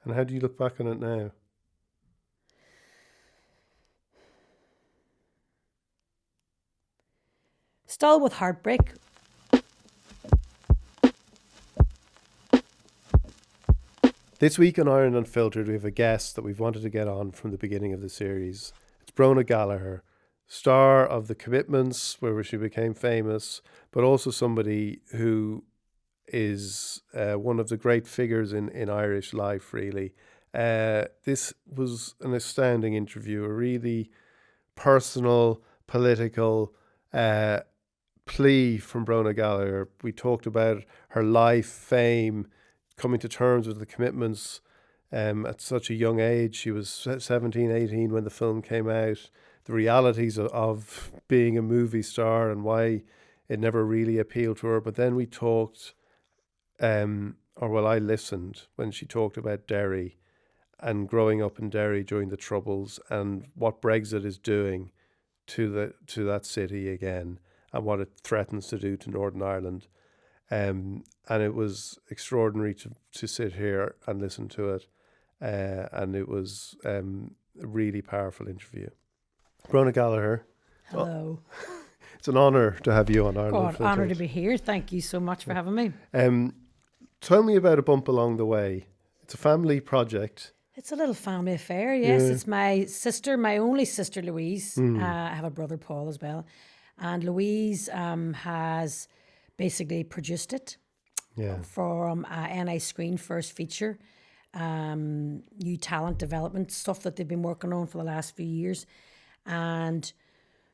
And how do you look back on it now? Still with heartbreak. This week on Ireland Unfiltered, we have a guest that we've wanted to get on from the beginning of the series. It's Bronagh Gallagher, star of The Commitments, where she became famous, but also somebody who is one of the great figures in Irish life, really. This was an astounding interview, a really personal, political plea from Bronagh Gallagher. We talked about her life, fame, coming to terms with the commitments at such a young age. She was 17, 18 when the film came out. The realities of being a movie star and why it never really appealed to her. But then we talked, I listened when she talked about Derry and growing up in Derry during the Troubles and what Brexit is doing to that city again and what it threatens to do to Northern Ireland. And it was extraordinary to sit here and listen to it. And it was a really powerful interview. Bronagh Gallagher. Hello. It's an honour to have you on Ireland Unfiltered. Honour to be here. Thank you so much for having me. Tell me about A Bump Along the Way. It's a family project. It's a little family affair, yes. Yeah. It's my sister, my only sister, Louise. I have a brother, Paul, as well. And Louise has basically produced it from NI Screen First Feature, new talent development stuff that they've been working on for the last few years. And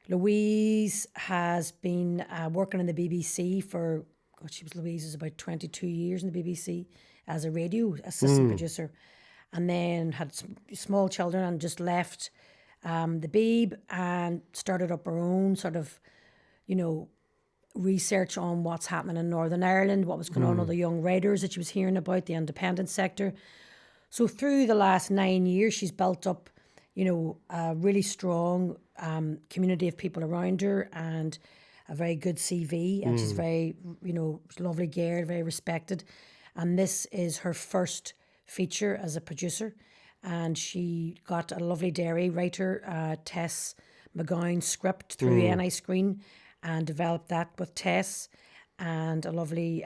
Louise has been working in the BBC for, Louise is about 22 years in the BBC as a radio assistant producer. And then had small children and just left the Beeb and started up her own sort of, research on what's happening in Northern Ireland, what was going on with the young writers that she was hearing about, the independent sector. So through the last 9 years, she's built up, a really strong community of people around her and a very good CV. And she's very, lovely girl, very respected. And this is her first feature as a producer, and she got a lovely Derry writer, Tess McGowan's script through NI Screen and developed that with Tess, and a lovely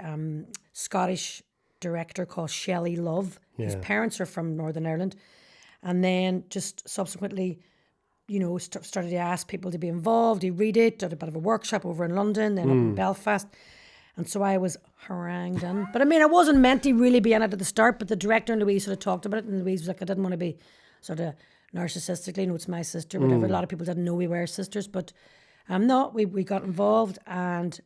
Scottish director called Shelley Love, whose parents are from Northern Ireland, and then just subsequently started to ask people to be involved. He read it, did a bit of a workshop over in London, then up in Belfast. And so I was harangued in. But I mean, I wasn't meant to really be in it at the start, but the director and Louise sort of talked about it, and Louise was like, I didn't want to be sort of narcissistically, it's my sister, whatever. A lot of people didn't know we were sisters, but no, we got involved, and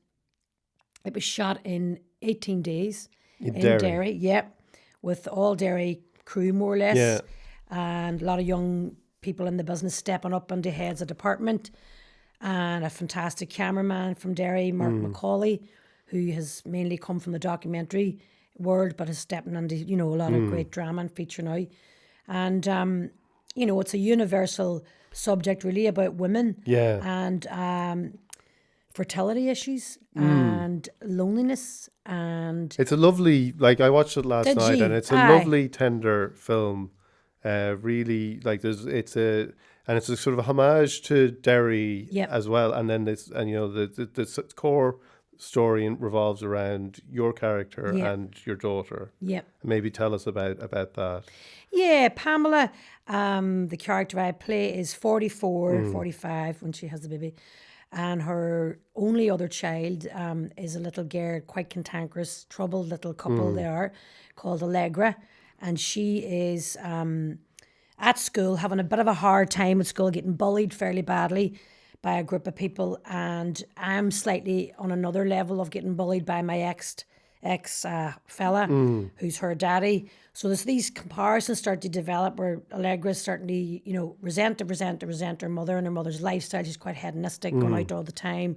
it was shot in 18 days in Derry, with all Derry crew, more or less, and a lot of young people in the business stepping up into heads of department, and a fantastic cameraman from Derry, Mark McCauley, who has mainly come from the documentary world, but is stepping into, a lot of great drama and feature now. And, it's a universal subject really about women and fertility issues and loneliness. And it's a lovely, I watched it last night, and it's a lovely, tender film. Really, it's a sort of a homage to Derry as well. And then the core story revolves around your character and your daughter. Maybe tell us about that. Pamela, the character I play, is 45 when she has the baby, and her only other child is a little girl, quite cantankerous, troubled little couple they are, called Allegra, and she is at school having a bit of a hard time at school, getting bullied fairly badly by a group of people, and I'm slightly on another level of getting bullied by my ex fella who's her daddy. So there's these comparisons start to develop where Allegra's starting to resent her mother and her mother's lifestyle. She's quite hedonistic, going out all the time,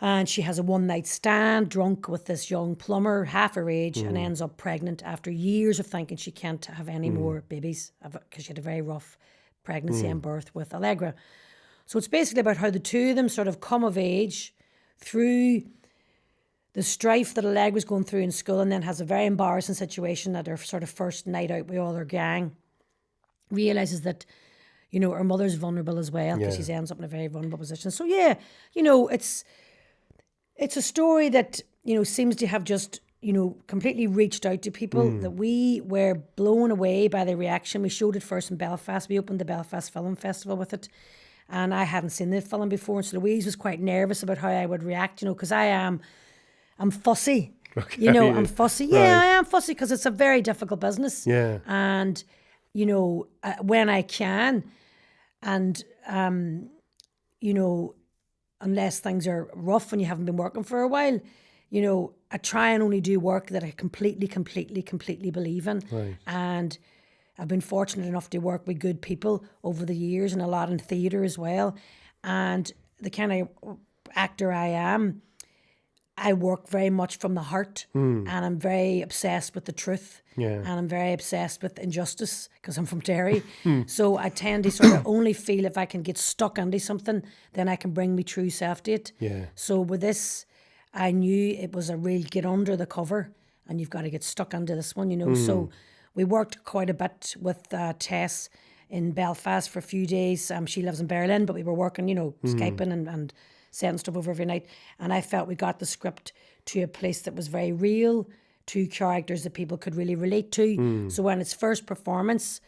and she has a one night stand drunk with this young plumber half her age and ends up pregnant after years of thinking she can't have any more babies because she had a very rough pregnancy and birth with Allegra. So it's basically about how the two of them sort of come of age through the strife that Allegra was going through in school, and then has a very embarrassing situation at her sort of first night out with all her gang. Realizes that, you know, her mother's vulnerable as well, because she ends up in a very vulnerable position. So yeah, you know, it's a story that, you know, seems to have just, you know, completely reached out to people, that we were blown away by the reaction. We showed it first in Belfast. We opened the Belfast Film Festival with it, and I hadn't seen the film before, so Louise was quite nervous about how I would react, you know, because I'm fussy. Okay, You know, I'm fussy. Yeah, Right. I am fussy because it's a very difficult business. Yeah. And, you know, when I can, and, you know, unless things are rough and you haven't been working for a while, you know, I try and only do work that I completely believe in. Right. And I've been fortunate enough to work with good people over the years, and a lot in theatre as well. And the kind of actor I am, I work very much from the heart, and I'm very obsessed with the truth. Yeah. And I'm very obsessed with injustice because I'm from Derry. So I tend to sort of only feel if I can get stuck into something, then I can bring me true self to it. Yeah. So with this, I knew it was a real get under the cover, and you've got to get stuck into this one, you know. So we worked quite a bit with Tess in Belfast for a few days. She lives in Berlin, but we were working, you know, Skyping and sending stuff over every night. And I felt we got the script to a place that was very real, to characters that people could really relate to. So when its first performance,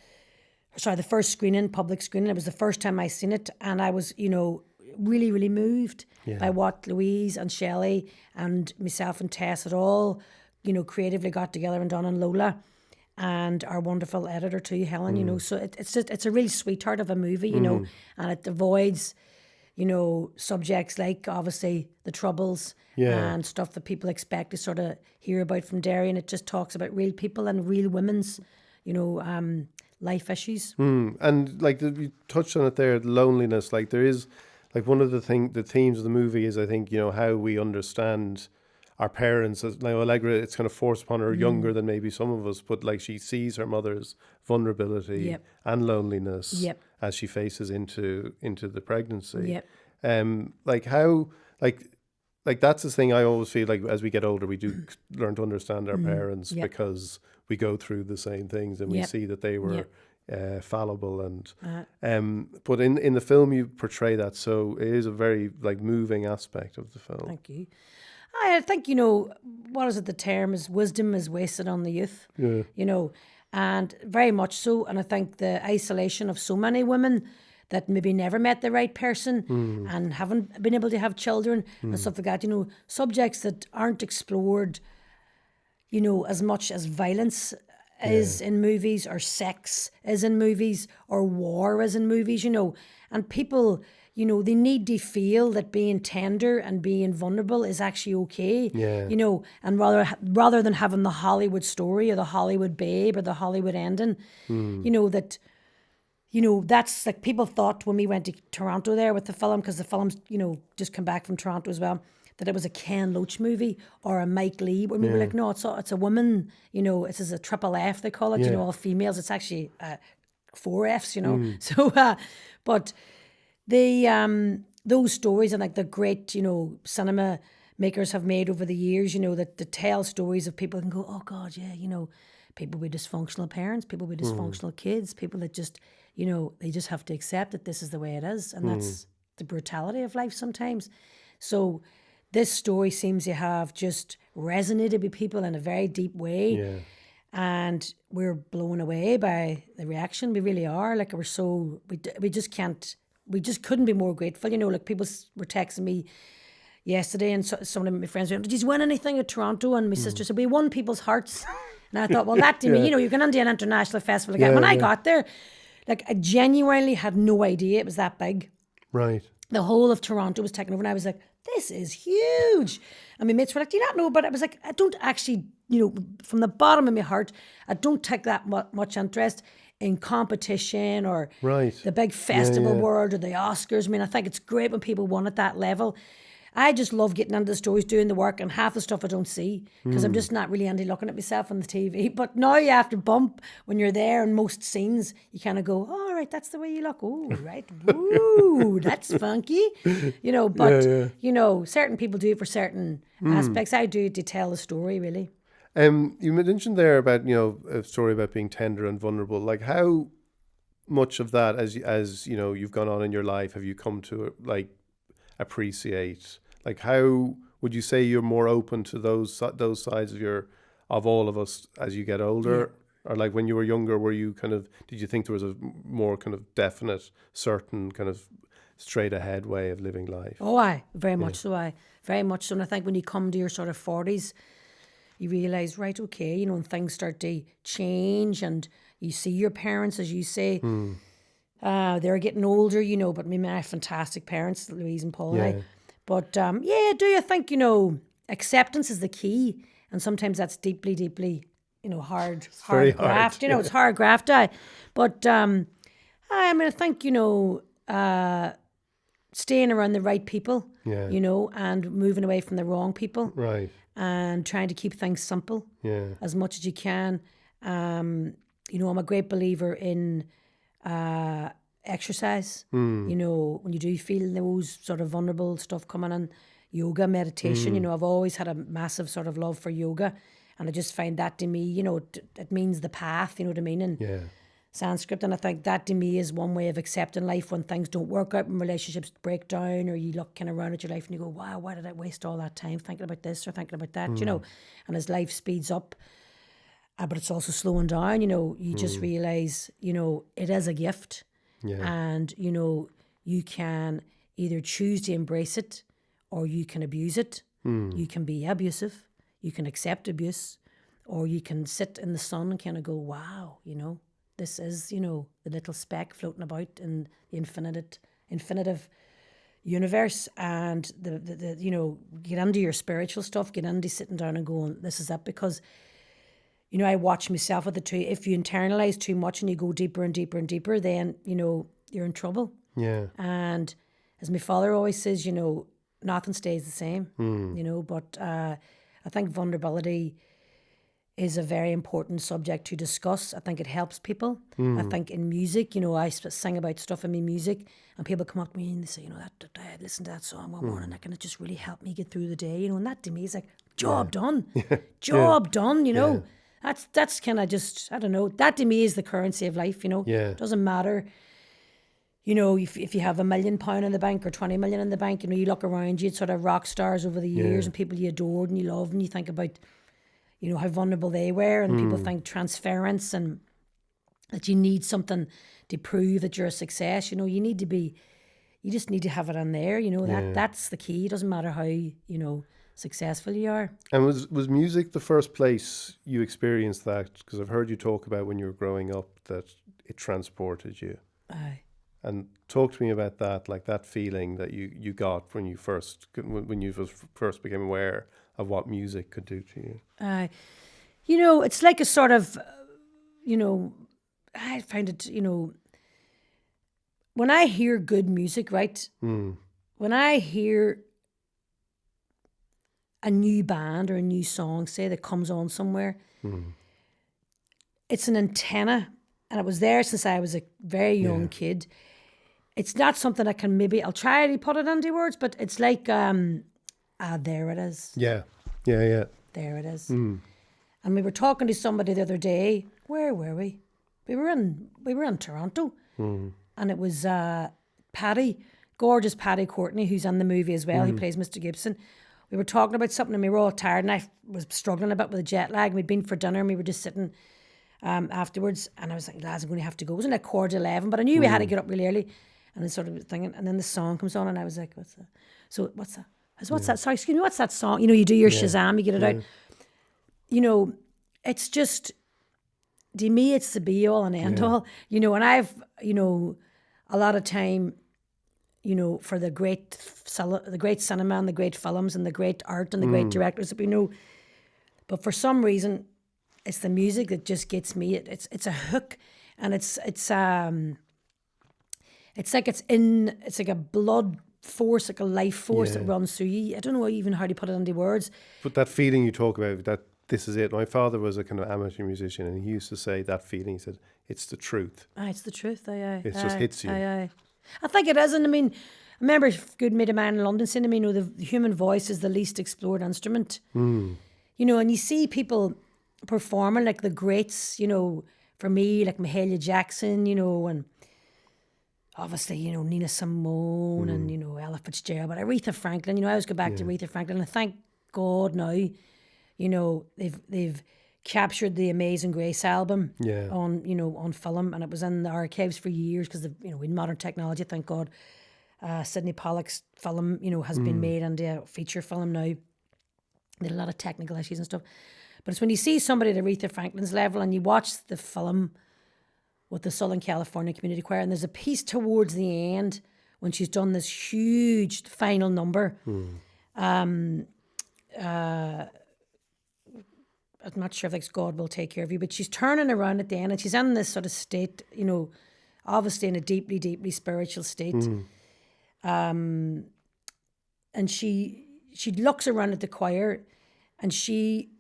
the first screening, public screening, it was the first time I seen it, and I was, you know, really moved by what Louise and Shelley and myself and Tess had all, you know, creatively got together and done, and Lola and our wonderful editor too, Helen, you know. So it's a real sweetheart of a movie, you know, and it avoids, you know, subjects like obviously the Troubles and stuff that people expect to sort of hear about from Derry, and it just talks about real people and real women's, you know, life issues. And like you touched on it there, loneliness. Like there is, like one of the themes of the movie is, I think, you know, how we understand our parents. As now Allegra, it's kind of forced upon her younger than maybe some of us, but like she sees her mother's vulnerability and loneliness as she faces into the pregnancy. Like how like that's the thing I always feel like as we get older we do learn to understand our parents because we go through the same things, and we see that they were fallible, and but in the film you portray that, so it is a very like moving aspect of the film. Thank you. I think, you know, what is it, the term is wisdom is wasted on the youth, you know, and very much so. And I think the isolation of so many women that maybe never met the right person and haven't been able to have children and stuff like that, you know, subjects that aren't explored, you know, as much as violence is in movies, or sex is in movies, or war is in movies, you know. And people, you know, they need to feel that being tender and being vulnerable is actually okay, you know, and rather than having the Hollywood story or the Hollywood babe or the Hollywood ending, you know, that, you know, that's like people thought when we went to Toronto there with the film, because the film's, you know, just come back from Toronto as well, that it was a Ken Loach movie or a Mike Lee, where we were like, no, it's a woman, you know, it's a triple F, they call it, you know, all females. It's actually 4 Fs, you know. So, but those stories, and like the great, you know, cinema makers have made over the years, you know, that to tell stories of people can go, oh God, yeah, you know, people with dysfunctional parents, people with dysfunctional kids, people that just, you know, they just have to accept that this is the way it is, and that's the brutality of life sometimes. So this story seems to have just resonated with people in a very deep way. And we're blown away by the reaction. We really are. Like, we're so, we just couldn't be more grateful. You know, like people were texting me yesterday, and some of my friends went, did you win anything at Toronto? And my sister said, we won people's hearts. And I thought, well, that to me, you know, you're going into an international festival again. When I got there, like, I genuinely had no idea it was that big. Right. The whole of Toronto was taken over, and I was like, this is huge. And my mates were like, do you not know? But I was like, I don't actually, you know, from the bottom of my heart, I don't take that much interest in competition or the big festival world or the Oscars. I mean, I think it's great when people won at that level. I just love getting into the stories, doing the work, and half the stuff I don't see because I'm just not really into looking at myself on the TV. But now you have to bump when you're there in most scenes. You kind of go, all right, that's the way you look. Oh, right. Ooh, that's funky. But, certain people do it for certain aspects. I do it to tell the story, really. You mentioned there about, a story about being tender and vulnerable. Like, how much of that, as you've gone on in your life, have you come to like appreciate? Like, how would you say you're more open to those sides of all of us as you get older? Or like when you were younger, did you think there was a more kind of definite, certain kind of straight ahead way of living life? Oh, I very much so. Very much so. And I think when you come to your sort of 40s, you realise, right, okay, and things start to change, and you see your parents, as you say, they're getting older, but I have fantastic parents, Louise and Paul and I. But I think, acceptance is the key. And sometimes that's deeply, deeply, hard graft. It's hard graft. But I think, staying around the right people, and moving away from the wrong people. Right. And trying to keep things simple as much as you can. I'm a great believer in exercise. When you do feel those sort of vulnerable stuff coming on, yoga, meditation. I've always had a massive sort of love for yoga, and I just find that to me, it means the path. You know what I mean? And Sanskrit, and I think that to me is one way of accepting life when things don't work out, when relationships break down, or you look kind of around at your life and you go, wow, why did I waste all that time thinking about this or thinking about that, and as life speeds up, but it's also slowing down, you just realise, it is a gift, and, you can either choose to embrace it or you can abuse it. You can be abusive, you can accept abuse, or you can sit in the sun and kind of go, wow, this is, the little speck floating about in the infinitive universe, and the get into your spiritual stuff, get into sitting down and going, this is it, because, I watch myself with it too. If you internalize too much and you go deeper and deeper and deeper, then, you're in trouble. Yeah. And as my father always says, nothing stays the same, but I think vulnerability is a very important subject to discuss. I think it helps people. I think in music, I sing about stuff in my music, and people come up to me and they say, I listened to that song one morning, and it just really helped me get through the day, and that to me is like, job done. Job done, That's kind of just, I don't know, that to me is the currency of life, It doesn't matter, if you have £1 million in the bank or 20 million in the bank, you look around you, it's sort of rock stars over the years and people you adored and you love, and you think about, how vulnerable they were, and people think transference and that you need something to prove that you're a success. You just need to have it on there. That's the key. It doesn't matter how, successful you are. And was music the first place you experienced that? Because I've heard you talk about when you were growing up that it transported you. Aye. And talk to me about that, like that feeling that you got when you first became aware of what music could do to you. It's like a sort of, I find it, when I hear good music, right? When I hear a new band or a new song, say, that comes on somewhere, it's an antenna, and it was there since I was a very young kid. It's not something I can I'll try to put it into words, but it's like, there it is. Yeah. There it is. And we were talking to somebody the other day. Where were we? We were in Toronto, and it was gorgeous Paddy Courtney, who's in the movie as well. He plays Mr. Gibson. We were talking about something, and we were all tired, and I was struggling a bit with the jet lag. We'd been for dinner, and we were just sitting afterwards, and I was like, lads, I'm going to have to go. It was like 11:15, but I knew we had to get up really early, and then sort of thinking, and then the song comes on, and I was like, what's that? So what's that? What's that? Sorry, excuse me, what's that song? You do your Shazam, you get it out. It's just, to me, it's the be all and end all. And I've, a lot of time, for the great cinema and the great films and the great art and the great directors that we know. But for some reason, it's the music that just gets me. It's a hook, and it's like a blood force, like a life force that runs through you. I don't know even how to put it into words. But that feeling you talk about, that this is it. My father was a kind of amateur musician, and he used to say that feeling. He said, "It's the truth. It's the truth. Aye. It just hits you." Aye. I think it is, and I mean, I remember a good mate of mine in London saying to me, you know, the human voice is the least explored instrument. You know, and you see people performing like the greats, you know, for me, like Mahalia Jackson, you know, and obviously, you know, Nina Simone and, you know, Ella Fitzgerald, but Aretha Franklin, you know, I always go back to Aretha Franklin, and thank God now, you know, they've captured the Amazing Grace album on, you know, on film, and it was in the archives for years because, you know, with modern technology, thank God, Sidney Pollack's film, you know, has been made into a feature film now. There are a lot of technical issues and stuff. But it's when you see somebody at Aretha Franklin's level and you watch the film with the Southern California Community Choir, and there's a piece towards the end when she's done this huge final number. I'm not sure if it's God Will Take Care of You, but she's turning around at the end and she's in this sort of state, you know, obviously in a deeply, deeply spiritual state. And she looks around at the choir and she,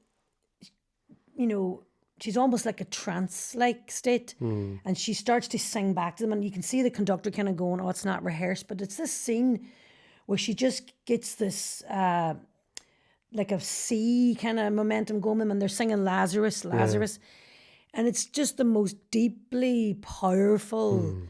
you know, she's almost like a trance-like state, and she starts to sing back to them, and you can see the conductor kind of going, "Oh, it's not rehearsed," but it's this scene where she just gets this like a sea kind of momentum going, and they're singing Lazarus, and it's just the most deeply powerful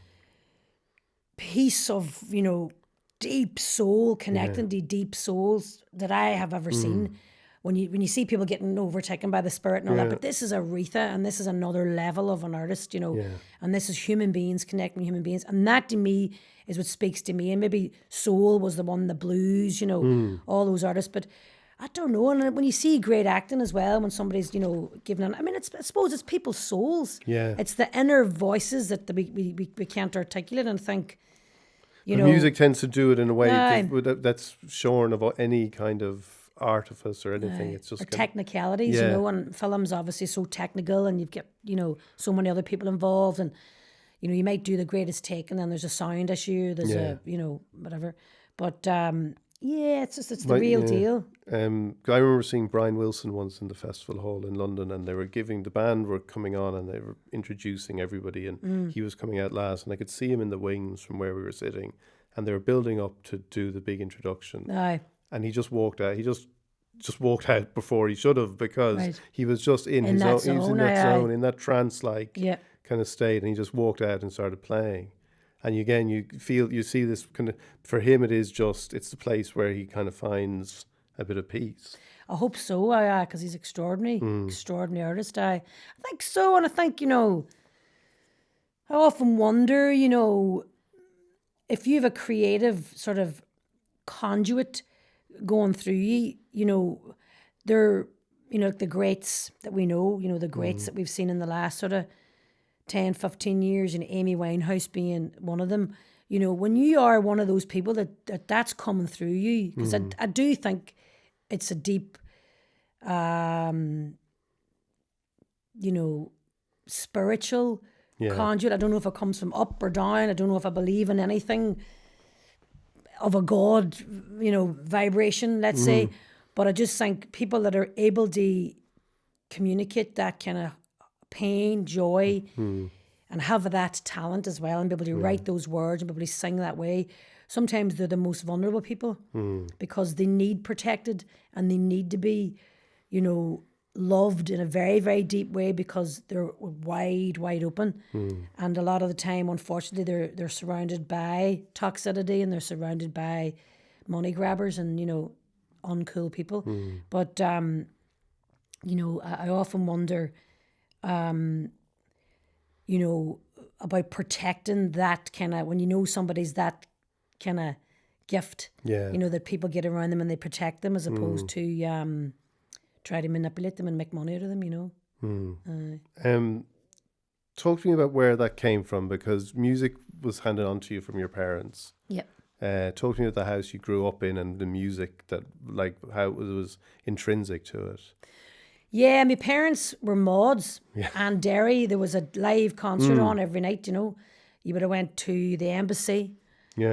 piece of, you know, deep soul connecting to deep souls that I have ever seen. When you see people getting overtaken by the spirit and all that, but this is Aretha, and this is another level of an artist, you know, and this is human beings connecting with human beings, and that to me is what speaks to me. And maybe soul was the one, the blues, you know, all those artists, but I don't know. And when you see great acting as well, when somebody's, you know, giving an, I mean, I suppose it's people's souls. Yeah. It's the inner voices that we can't articulate, and think, you know. Music tends to do it in a way that's shorn of any kind of artifice or anything. It's just or technicalities, you know, and film's obviously so technical, and you've got, you know, so many other people involved, and, you know, you might do the greatest take and then there's a sound issue, there's a, you know, whatever. But it's the real deal. I remember seeing Brian Wilson once in the festival hall in London, and the band were coming on and they were introducing everybody, and he was coming out last, and I could see him in the wings from where we were sitting, and they were building up to do the big introduction. Aye. And he just walked out. He just walked out before he should have, because he was just in his own zone. He was in that zone, in that trance-like kind of state, and he just walked out and started playing. And again, you see this kind of, for him, it's the place where he kind of finds a bit of peace. I hope so, because he's extraordinary artist. I think so, and I think, you know, I often wonder, you know, if you have a creative sort of conduit going through you, you know, they're, you know, the greats that we know, you know, the greats that we've seen in the last sort of 10, 15 years, and Amy Winehouse being one of them, you know, when you are one of those people that's coming through you, because I do think it's a deep, you know, spiritual conduit. I don't know if it comes from up or down. I don't know if I believe in anything of a God, you know, vibration, let's say. But I just think people that are able to communicate that kind of pain, joy, and have that talent as well, and be able to write those words and be able to sing that way, sometimes they're the most vulnerable people, because they need protected and they need to be, you know, loved in a very, very deep way, because they're wide open. And a lot of the time, unfortunately, they're surrounded by toxicity, and they're surrounded by money grabbers and, you know, uncool people. But you know, I often wonder, you know, about protecting that kind of, when you know somebody's that kind of gift, you know, that people get around them and they protect them, as opposed to try to manipulate them and make money out of them, you know. Talk to me about where that came from, because music was handed on to you from your parents. Talk to me about the house you grew up in and the music that, like, how it was intrinsic to it. Yeah, my parents were mods, and Derry, there was a live concert on every night, you know. You would have went to the Embassy. They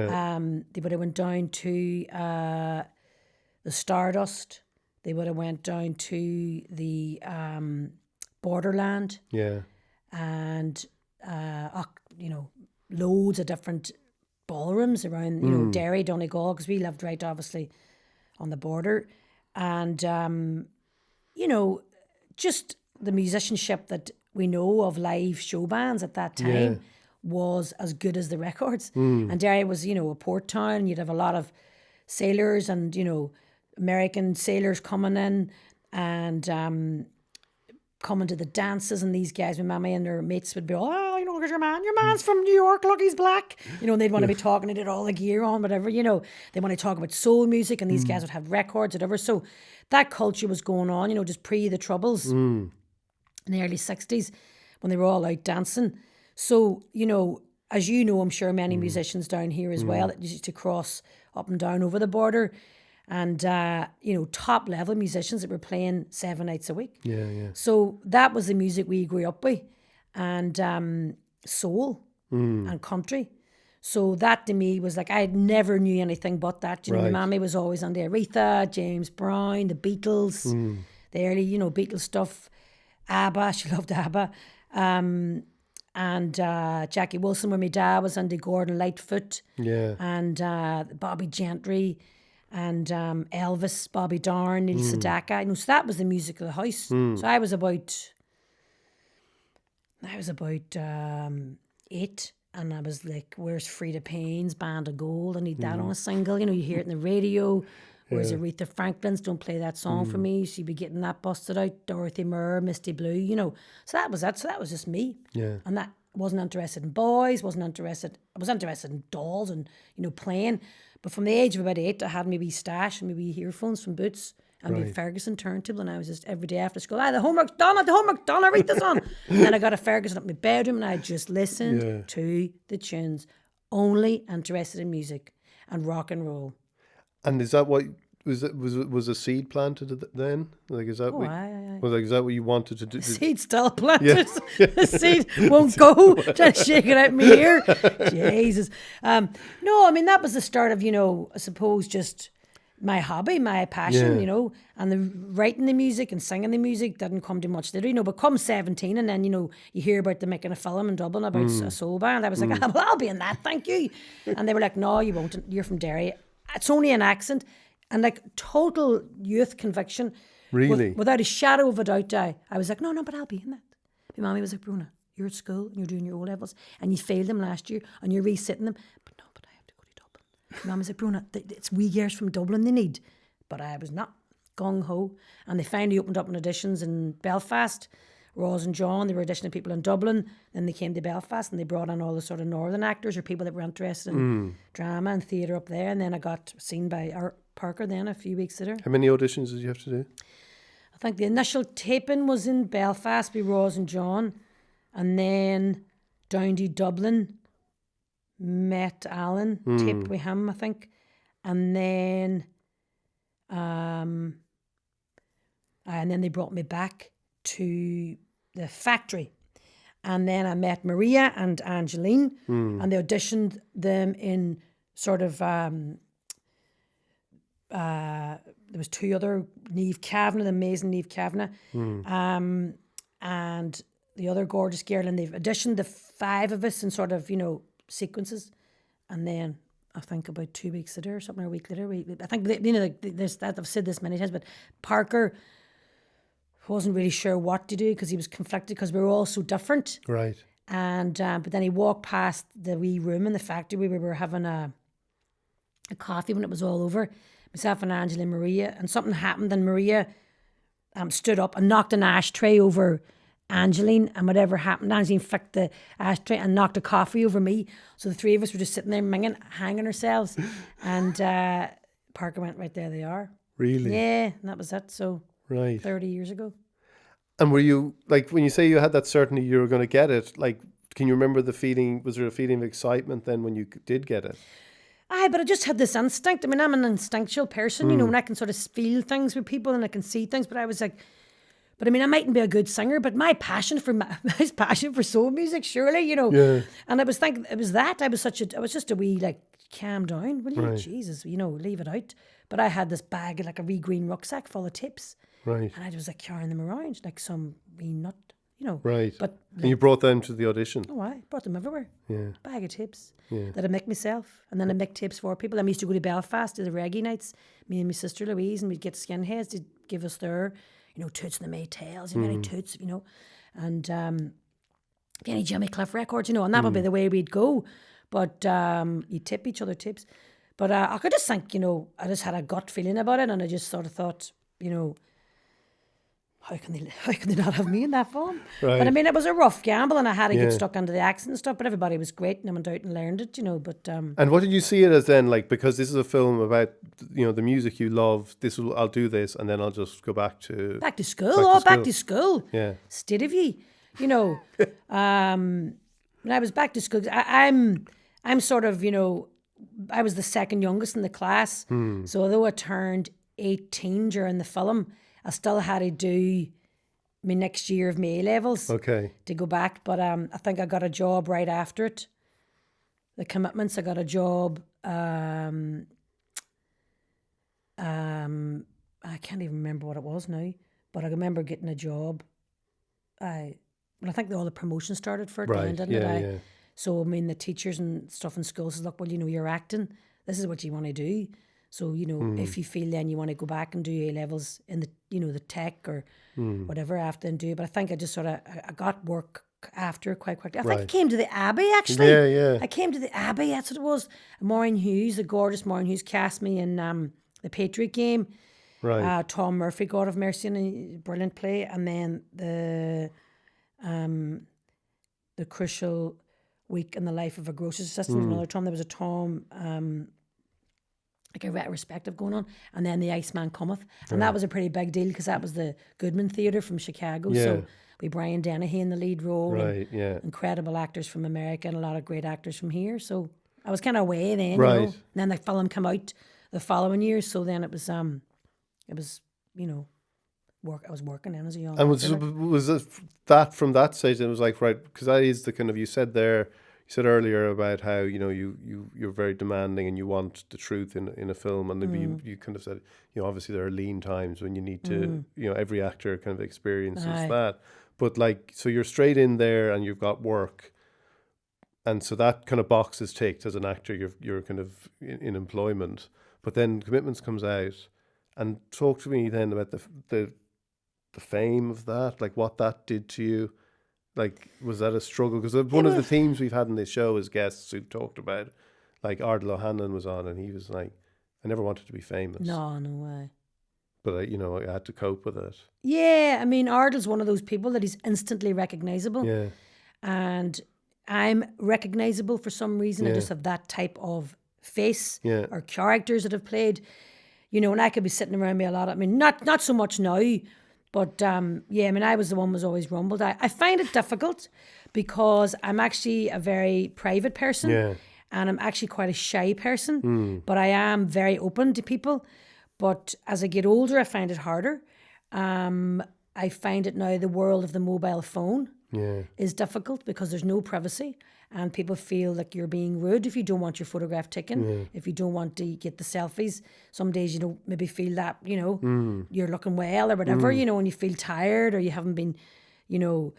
would have went down to the Stardust. They would have went down to the borderland Yeah. and, loads of different ballrooms around, Derry, Donegal, because we lived right obviously on the border. And, just the musicianship that we know of live show bands at that time was as good as the records. And Derry was, a port town. You'd have a lot of sailors and, American sailors coming in and coming to the dances, and these guys, my mammy and their mates would be all, look at your man's from New York, look, he's black. And they'd want to be talking, they had all the gear on, whatever, they want to talk about soul music, and these guys would have records, whatever. So that culture was going on, just pre the Troubles in the early 60s when they were all out dancing. So, as I'm sure many musicians down here as well that used to cross up and down over the border. And, top level musicians that were playing 7 nights a week. Yeah, yeah. So that was the music we grew up with. And soul and country. So that to me was like, I never knew anything but that. My mammy was always on the Aretha, James Brown, the Beatles, the early, Beatles stuff. ABBA, she loved ABBA. And Jackie Wilson, where my dad was, Andy Gordon Lightfoot. Yeah. And Bobby Gentry. And Elvis, Bobby Darn, Neil Sedaka. So that was the music of the house. So I was about 8, and I was like, where's Frida Payne's Band of Gold? I need that on a single. You hear it in the radio. Where's Aretha Franklin's Don't Play That Song for Me? She'd be getting that busted out. Dorothy Moore, Misty Blue, So that was that. So that was just me. Yeah. And that wasn't interested in boys, I was interested in dolls and, playing. But from the age of about 8, I had my wee stash and my wee earphones from Boots and my Ferguson turntable, and I was just every day after school, the homework's done, I read this on. And then I got a Ferguson up my bedroom and I just listened to the tunes, only interested in music and rock and roll. And is that what was a seed planted then? Like, is that is that what you wanted to do? The seed still planted. The seed won't go. Trying to shake it out in my ear. Jesus. No, I mean that was the start of I suppose just my hobby, my passion. And the writing the music and singing the music didn't come too much later. But come 17, and then you hear about them making a film in Dublin about a soul band. I was like, well, I'll be in that, thank you. And they were like, no, you won't. You're from Derry. It's only an accent. And like total youth conviction. Really? Without a shadow of a doubt, I was like, no, but I'll be in that. My mommy was like, Bronagh, you're at school and you're doing your O-levels and you failed them last year and you're resitting them. But I have to go to Dublin. My mum was like, Bronagh, it's wee girls from Dublin they need. But I was not gung-ho. And they finally opened up in auditions in Belfast. Roz and John, they were auditioning people in Dublin. Then they came to Belfast and they brought on all the sort of northern actors or people that were interested in drama and theatre up there. And then I got seen by Parker then a few weeks later. How many auditions did you have to do? I think the initial taping was in Belfast with Roz and John, and then down to Dublin, met Alan, taped with him, I think, and then they brought me back to the factory, and then I met Maria and Angeline, and they auditioned them in sort of. There was 2 other, Niamh Kavanagh, the amazing Niamh Kavanagh, and the other gorgeous girl, and they've auditioned the 5 of us in sort of sequences, and then I think about 2 weeks later or something, or a week later, I think there's that, I've said this many times, but Parker wasn't really sure what to do because he was conflicted because we were all so different, right? And but then he walked past the wee room in the factory where we were having a coffee when it was all over. Myself and Angela and Maria, and something happened, and Maria stood up and knocked an ashtray over Angeline, and whatever happened, Angeline flicked the ashtray and knocked a coffee over me. So the 3 of us were just sitting there hanging ourselves, and Parker went, right there they are. Really? Yeah, and that was it. So 30 years ago. And were you, like, when you say you had that certainty you were going to get it, like, can you remember the feeling, was there a feeling of excitement then when you did get it? Aye, but I just had this instinct. I mean, I'm an instinctual person, and I can sort of feel things with people and I can see things, but I was like, I mightn't be a good singer, but my passion for soul music, surely, Yeah. And I was thinking, I was just a wee, like, calm down, will you? Right. Jesus, leave it out. But I had this bag, like a wee green rucksack full of tips. Right. And I was like carrying them around like some wee nut, Right. But And you brought them to the audition. oh, I brought them everywhere. Yeah. Bag of tips Yeah. that I make myself. And then I make tips for people. I used to go to Belfast to the reggae nights, me and my sister Louise, and we'd get skinheads to give us their, toots and the Maytales, and any toots, and any Jimmy Cliff records, and that would be the way we'd go. But you tip each other tips. But I could just think, I just had a gut feeling about it, and I just sort of thought, how can they not have me in that film? Right. But I mean, it was a rough gamble, and I had to Yeah. get stuck into the accent and stuff. But everybody was great, and I went out and learned it, But And what did you see it as then? Like, because this is a film about, the music you love. I'll do this, and then I'll just go back to back to school. Back to school. Yeah. State of ye, when I was back to school, I'm sort of, I was the second youngest in the class. So although I turned 18 during the film, I still had to do my next year of my A-levels Okay. to go back. But I think I got a job right after it. The commitments, I got a job. I can't even remember what it was now, but I remember getting a job. I think all the promotions started for it then, Right. didn't Yeah. it? Yeah. So, I mean, the teachers and stuff in school says, look, well, you're acting. This is what you want to do. So, if you feel then you want to go back and do A-levels in the, the tech or whatever after and do. But I think I just sort of, I got work after quite quickly. I think I came to the Abbey, actually. Yeah. Yeah. I came to the Abbey, that's what it was. Maureen Hughes, the gorgeous Maureen Hughes, cast me in the Patriot Game. Right. Tom Murphy, God of Mercy, in a brilliant play. And then the Crucial Week in the Life of a Grocer's Assistant, another Tom. There was a Tom, like a retrospective going on. And then The Iceman Cometh. And that was a pretty big deal because that was the Goodman Theatre from Chicago. Yeah. So we Brian Dennehy in the lead role. Right. And Yeah. incredible actors from America and a lot of great actors from here. So I was kind of away then, Right. And then the film came out the following year. So then it was work. I was working then as a young And actor. was it that from that stage? It was like, right, because that is the kind of, you said earlier about how you're very demanding and you want the truth in a film, and you kind of said, obviously there are lean times when you need to, every actor kind of experiences Aye. that, but like, so you're straight in there and you've got work, and so that kind of box is ticked as an actor. You're kind of in employment, but then Commitments comes out, and talk to me then about the fame of that, like what that did to you. Like, was that a struggle? Because one of the themes we've had in this show is guests who've talked about, like Ardal O'Hanlon was on, and he was like, I never wanted to be famous. No way. But I had to cope with it. Yeah, I mean, Ardal's one of those people that he's instantly recognisable. Yeah. And I'm recognisable for some reason. I Yeah. just have that type of face Yeah. or characters that I've played. And I could be sitting around me a lot. I mean, not so much now, but I mean, I was the one who was always rumbled. I find it difficult because I'm actually a very private person. Yeah. And I'm actually quite a shy person, but I am very open to people. But as I get older, I find it harder. I find it now the world of the mobile phone Yeah. is difficult because there's no privacy, and people feel like you're being rude if you don't want your photograph taken, if you don't want to get the selfies. Some days you don't maybe feel that, you're looking well or whatever, and you feel tired or you haven't been, you've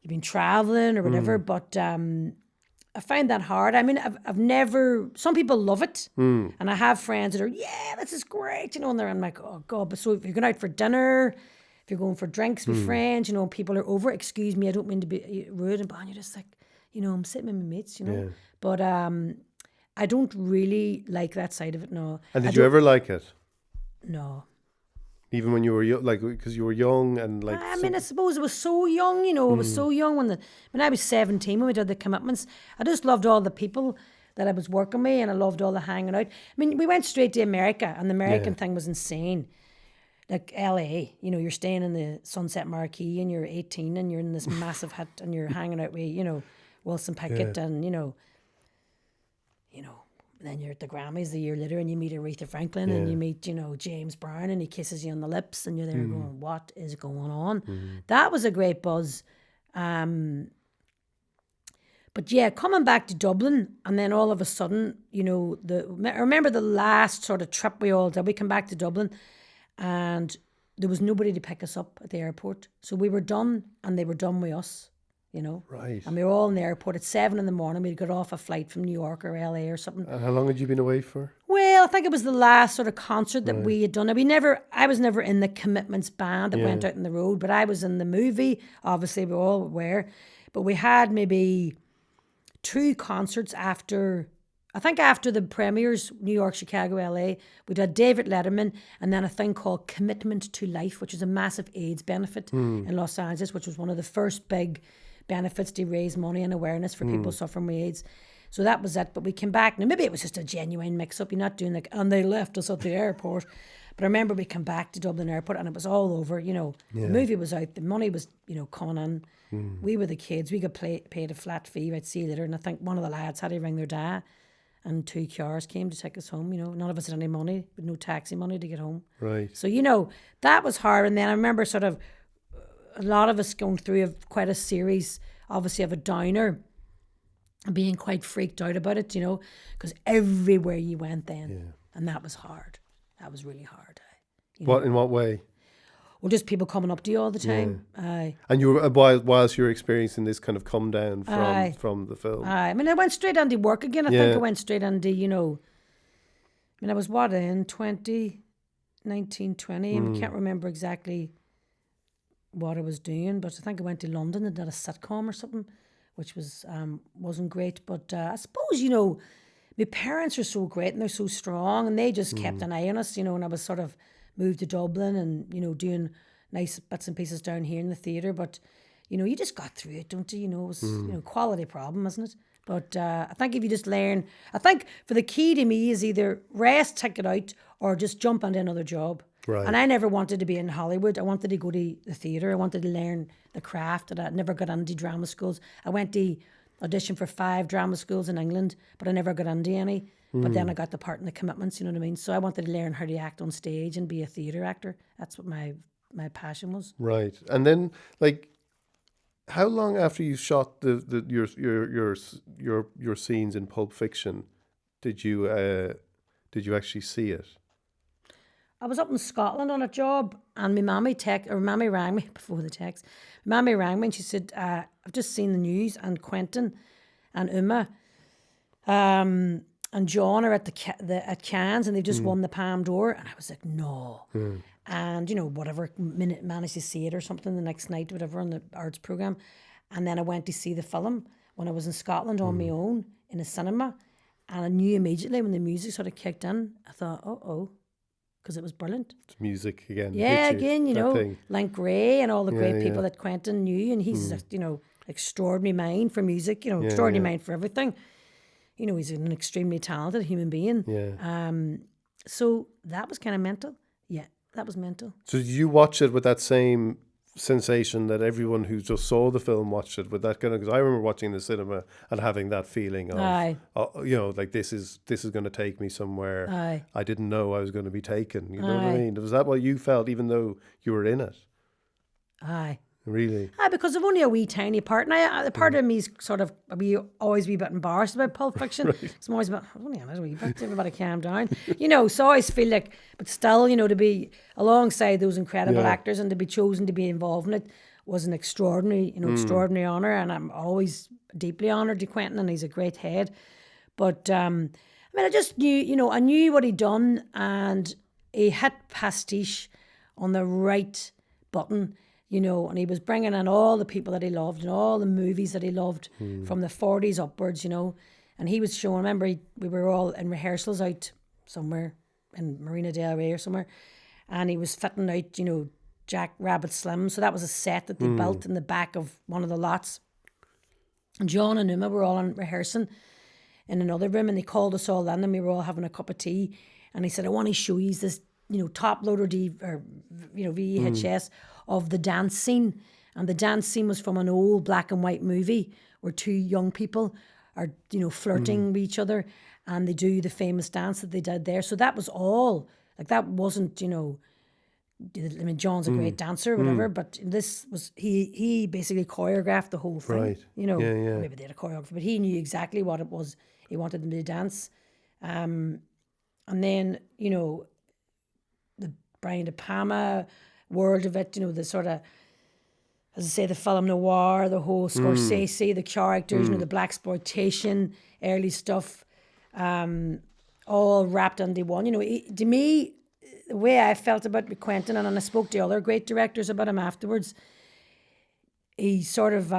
been traveling or whatever. But I find that hard. I mean, I've never, some people love it. And I have friends that are, yeah, this is great, and I'm like, oh God. But so if you're going out for dinner, if you're going for drinks with friends, people are over, excuse me, I don't mean to be rude, but you're just like, I'm sitting with my mates, Yeah. But I don't really like that side of it, no. And did you ever like it? No. Even when you were young, like, because you were young and like. I mean, I suppose I was so young, I was so young when I was 17 when we did the Commitments. I just loved all the people that I was working with, and I loved all the hanging out. I mean, we went straight to America, and the American thing was insane. Like LA, you're staying in the Sunset Marquee, and you're 18, and you're in this massive hut, and you're hanging out with, Wilson Pickett, and then you're at the Grammys the year later, and you meet Aretha Franklin, and you meet, James Brown, and he kisses you on the lips, and you're there going, what is going on? That was a great buzz. But But yeah, coming back to Dublin, and then all of a sudden, you know, I remember the last sort of trip we all did. We came back to Dublin, and there was nobody to pick us up at the airport. So we were done, and they were done with us, you know. Right. And we were all in the airport at 7 a.m. We'd got off a flight from New York or LA or something. And how long had you been away for? Well, I think it was the last sort of concert that we had done. I was never in the Commitments band that went out on the road, but I was in the movie. Obviously, we all were. But we had maybe 2 concerts after the premieres, New York, Chicago, LA. We did David Letterman, and then a thing called Commitment to Life, which is a massive AIDS benefit in Los Angeles, which was one of the first big benefits to raise money and awareness for people suffering with AIDS. So that was it. But we came back. Now, maybe it was just a genuine mix-up. You're not doing and they left us at the airport. But I remember we came back to Dublin Airport and it was all over, you know. The movie was out. The money was, you know, coming in. We were the kids. We got paid a flat fee. I'd see you later. And I think one of the lads had to ring their dad. And 2 cars came to take us home, you know. None of us had any money, with no taxi money to get home. Right. So, you know, that was hard. And then I remember sort of a lot of us going through quite a series, obviously, of a downer. And being quite freaked out about it, you know, because everywhere you went then, and that was hard. That was really hard. In what way? Well, just people coming up to you all the time. Aye. And you were whilst you were experiencing this kind of come down from the film. Aye. I mean, I went straight into work again. I think I went straight into, you know. I mean, I was in 19, 20, and I can't remember exactly what I was doing, but I think I went to London and did a sitcom or something, which was wasn't great. But I suppose, you know, my parents are so great and they're so strong, and they just kept an eye on us, you know. And I was sort of moved to Dublin and, you know, doing nice bits and pieces down here in the theatre. But, you know, you just got through it, don't you? You know, it was you know, quality problem, isn't it? But I think if you just learn, I think for the key to me is either rest, take it out, or just jump into another job. Right. And I never wanted to be in Hollywood. I wanted to go to the theatre. I wanted to learn the craft. And I never got into drama schools. I went to audition for 5 drama schools in England, but I never got into any. But then I got the part in the Commitments, you know what I mean? So I wanted to learn how to act on stage and be a theatre actor. That's what my passion was. Right. And then, like, how long after you shot your scenes in Pulp Fiction did you actually see it? I was up in Scotland on a job, and my mammy rang me before the text. My mammy rang me and she said, I've just seen the news, and Quentin and Uma and John are at at Cannes, and they've just won the Palme d'Or. And I was like, no. And, you know, whatever, managed to see it or something the next night, whatever, on the arts programme. And then I went to see the film when I was in Scotland on my own in a cinema. And I knew immediately when the music sort of kicked in, I thought, because it was brilliant. It's music again. Yeah, again, you know, thing. Link Ray and all the great people that Quentin knew. And he's, you know, extraordinary mind for music, you know, extraordinary mind for everything. You know, he's an extremely talented human being. Yeah. So that was kind of mental. Yeah, that was mental. So did you watch it with that same sensation that everyone who just saw the film watched it with that kind of? Because I remember watching the cinema and having that feeling of, you know, like this is going to take me somewhere. Aye. I didn't know I was going to be taken. You know what I mean? Was that what you felt, even though you were in it? Aye. Really? Because of only a wee tiny part. And the part of me's sort of, always be a bit embarrassed about Pulp Fiction. Right. I'm always about, only a wee bit, everybody calm down. You know, so I always feel like, but still, you know, to be alongside those incredible actors and to be chosen to be involved in it was an extraordinary, you know, extraordinary honour. And I'm always deeply honoured to Quentin, and he's a great head. But, I mean, I just knew, you know, I knew what he'd done, and he hit pastiche on the right button. You know, and he was bringing in all the people that he loved and all the movies that he loved from the 40s upwards, you know. And he was showing, remember, we were all in rehearsals out somewhere in Marina Del Rey or somewhere. And he was fitting out, you know, Jack Rabbit Slim. So that was a set that they built in the back of one of the lots. And John and Uma were all in rehearsing in another room, and they called us all in, and we were all having a cup of tea. And he said, I want to show you this, you know, top loader VHS of the dance scene. And the dance scene was from an old black and white movie where 2 young people are, you know, flirting with each other, and they do the famous dance that they did there. So that was all, like, that wasn't, you know, I mean, John's a great dancer, whatever, but this was he basically choreographed the whole thing. Right. You know, Yeah, yeah. or maybe they had a choreographer, but he knew exactly what it was he wanted them to dance. And then, you know, the Brian De Palma world of it, you know, the sort of, as I say, the film noir, the whole Scorsese, the characters, you know, the blaxploitation, early stuff, all wrapped into one. You know, to me, the way I felt about Quentin, and I spoke to other great directors about him afterwards, he sort of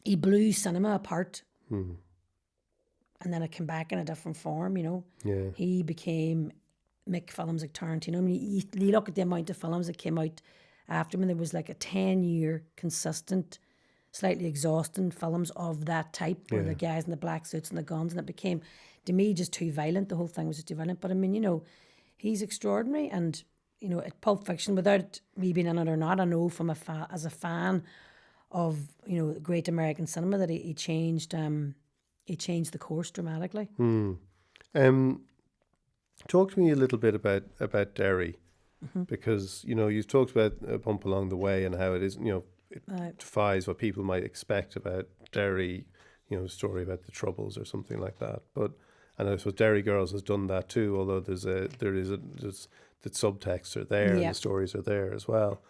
he blew cinema apart, and then it came back in a different form. You know, Yeah. he became make films like Tarantino. I mean, you look at the amount of films that came out after him, and there was like a 10-year consistent, slightly exhausting films of that type, where the guys in the black suits and the guns, and it became, to me, just too violent. The whole thing was just too violent. But I mean, you know, he's extraordinary, and you know, at Pulp Fiction, without me being in it or not, I know from as a fan of, you know, great American cinema, that he changed the course dramatically. Talk to me a little bit about Derry, because you know you've talked about a bump along the way and how it is, you know, it defies what people might expect about Derry. You know, a story about the Troubles or something like that. But and I suppose Derry Girls has done that too. Although there's the subtexts are there and Yeah. the stories are there as well.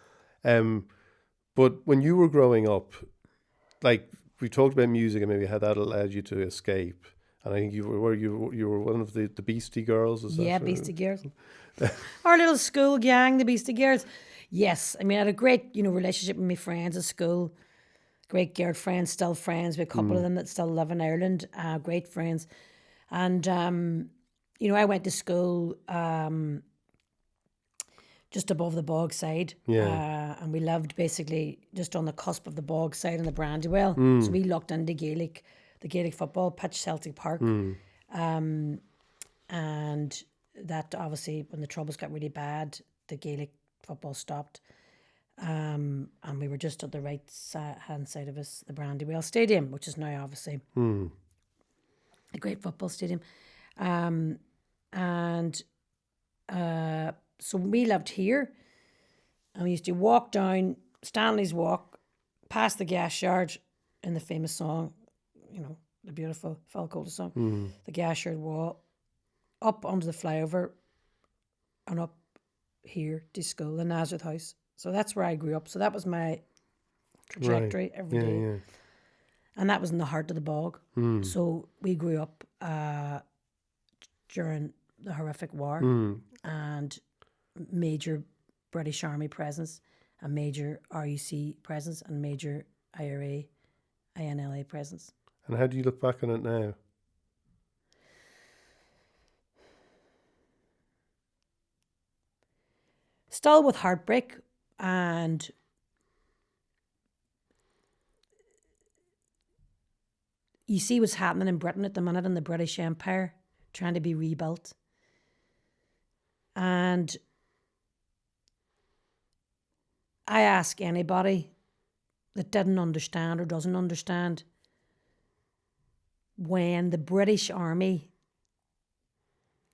But when you were growing up, like we talked about music and maybe how that allowed you to escape. And I think you were one of the Beastie Girls, is Yeah, that Beastie Girls. Our little school gang, the Beastie Girls. Yes, I mean, I had a great, you know, relationship with my friends at school. Great girl friends, still friends. We have a couple of them that still live in Ireland. Great friends. And, you know, I went to school just above the bog side. Yeah. And we lived basically just on the cusp of the bog side and the Brandywell. So we looked into the Gaelic football pitch, Celtic Park. And that obviously, when the Troubles got really bad, the Gaelic football stopped. And we were just at the right hand side of us, the Brandywell Stadium, which is now obviously a great football stadium. And so we lived here, and we used to walk down Stanley's Walk, past the gas yard, in the famous song, you know, the beautiful Phil Coulter song, the gas yard wall, up onto the flyover, and up here to school, the Nazareth House. So that's where I grew up. So that was my trajectory every day. Yeah. And that was in the heart of the bog. So we grew up during the horrific war, and major British Army presence, and major RUC presence, and major IRA, INLA presence. And how do you look back on it now? Still with heartbreak, and you see what's happening in Britain at the minute in the British Empire, trying to be rebuilt. And I ask anybody that didn't understand or doesn't understand, when the British Army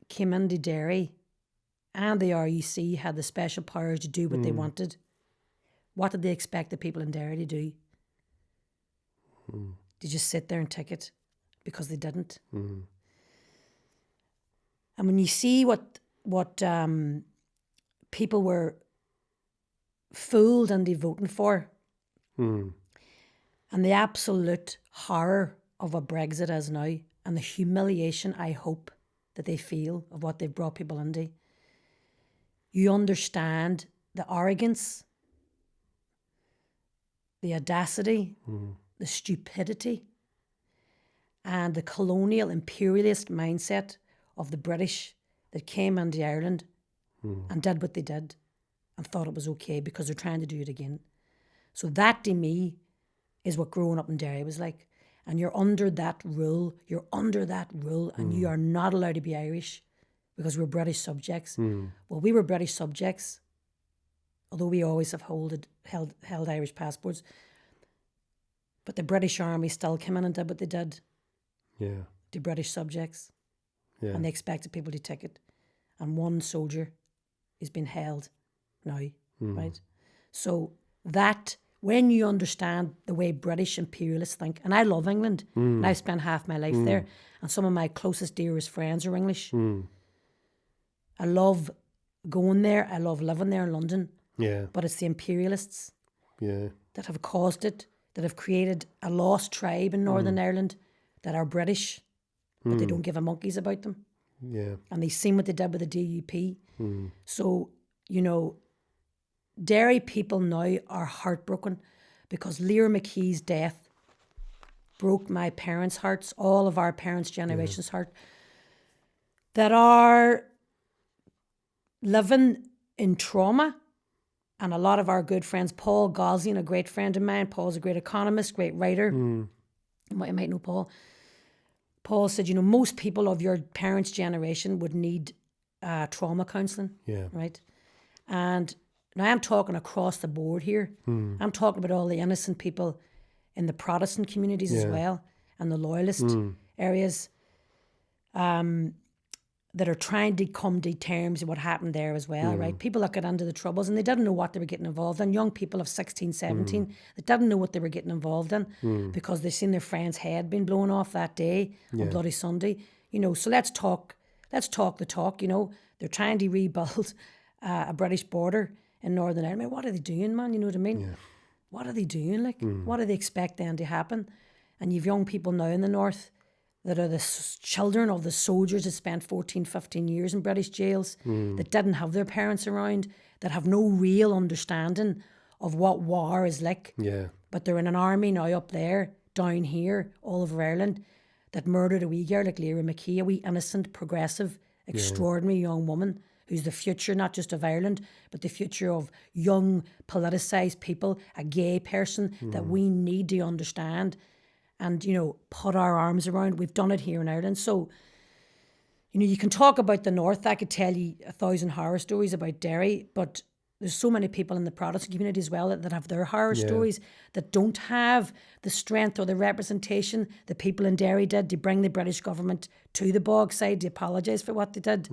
came into Derry and the RUC had the special powers to do what they wanted, what did they expect the people in Derry to do? To just sit there and take it, because they didn't. And when you see what people were fooled into voting for, and the absolute horror of what Brexit is now, and the humiliation, I hope, that they feel of what they've brought people into, you understand the arrogance, the audacity, the stupidity, and the colonial imperialist mindset of the British that came into Ireland and did what they did and thought it was okay because they're trying to do it again. So that, to me, is what growing up in Derry was like. And you're under that rule, and you are not allowed to be Irish because we're British subjects. Well, we were British subjects, although we always have held Irish passports. But the British Army still came in and did what they did to British subjects. Yeah. And they expected people to take it. And one soldier, is being held now, right? So that, when you understand the way British imperialists think, and I love England, and I've spent half my life there, and some of my closest, dearest friends are English. I love going there. I love living there in London. Yeah. But it's the imperialists Yeah. that have caused it, that have created a lost tribe in Northern Ireland that are British, but they don't give a monkeys about them. Yeah. And they've seen what they did with the DUP. So, you know, Derry people now are heartbroken because Lear McKee's death broke my parents' hearts, all of our parents' generation's heart, that are living in trauma. And a lot of our good friends, Paul Gosling, a great friend of mine, Paul's a great economist, great writer. You might know Paul. Paul said, you know, most people of your parents' generation would need trauma counselling, Yeah. right? And now I'm talking across the board here. I'm talking about all the innocent people in the Protestant communities as well, and the loyalist areas that are trying to come to terms with what happened there as well, right? People that got into the troubles and they didn't know what they were getting involved in. Young people of 16, 17 that didn't know what they were getting involved in because they seen their friend's head being blown off that day on Bloody Sunday. You know, so let's talk the talk, you know. They're trying to rebuild a British border in Northern Ireland. What are they doing, man? You know what I mean? Yeah. What are they doing? Like, what do they expect then to happen? And you've young people now in the north that are the children of the soldiers that spent 14, 15 years in British jails, that didn't have their parents around, that have no real understanding of what war is like. Yeah. But they're in an army now up there, down here, all over Ireland, that murdered a wee girl like Lyra McKee, a wee innocent, progressive, extraordinary young woman who's the future, not just of Ireland, but the future of young, politicised people, a gay person that we need to understand and, you know, put our arms around. We've done it here in Ireland. So, you know, you can talk about the North. I could tell you 1,000 horror stories about Derry, but there's so many people in the Protestant community as well that have their horror stories that don't have the strength or the representation that people in Derry did to bring the British government to the Bogside to apologise for what they did.